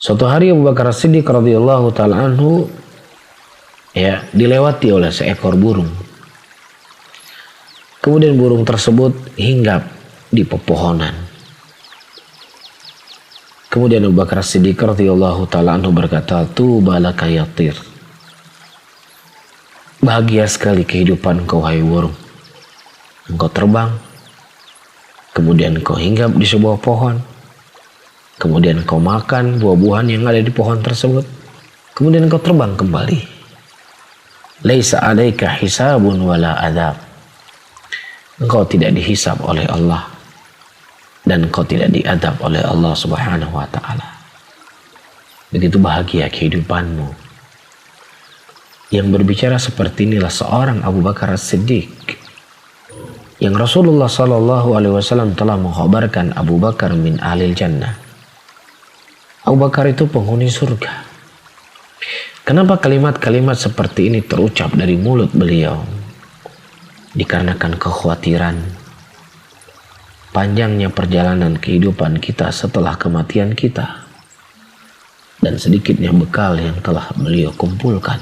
Suatu hari Abu Bakar As-Siddiq radhiyallahu taala anhu dilewati oleh seekor burung. Kemudian burung tersebut hinggap di pepohonan. Kemudian Abu Bakar As-Siddiq radhiyallahu taala anhu berkata, "Tuba laka ya tir." Bahagia sekali kehidupan kau hai burung. Engkau terbang, kemudian kau hinggap di sebuah pohon, kemudian kau makan buah-buahan yang ada di pohon tersebut, kemudian kau terbang kembali. Laisa alaika hisabun wala adab. Engkau tidak dihisab oleh Allah dan engkau tidak diadab oleh Allah Subhanahu wa taala. Begitu bahagia kehidupanmu. Yang berbicara seperti inilah seorang Abu Bakar As-Siddiq yang Rasulullah sallallahu alaihi wasallam telah mengkhabarkan Abu Bakar min ahlil jannah. Abu Bakar itu penghuni surga. Kenapa kalimat-kalimat seperti ini terucap dari mulut beliau? Dikarenakan kekhawatiran panjangnya perjalanan kehidupan kita setelah kematian kita dan sedikitnya bekal yang telah beliau kumpulkan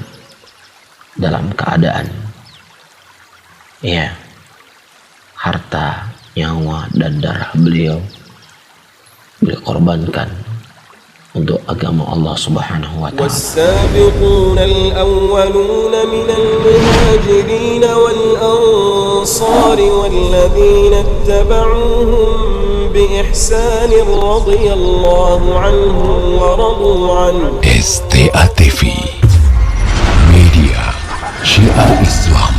dalam keadaan harta, nyawa dan darah beliau korbankan untuk agama Allah Subhanahu wa taala. والسابقون الأولون من المهاجرين والأنصار والذين اتبعوهم بإحسان رضي الله عنهم ورضوا عنه. STA TV Media Syiar Islam.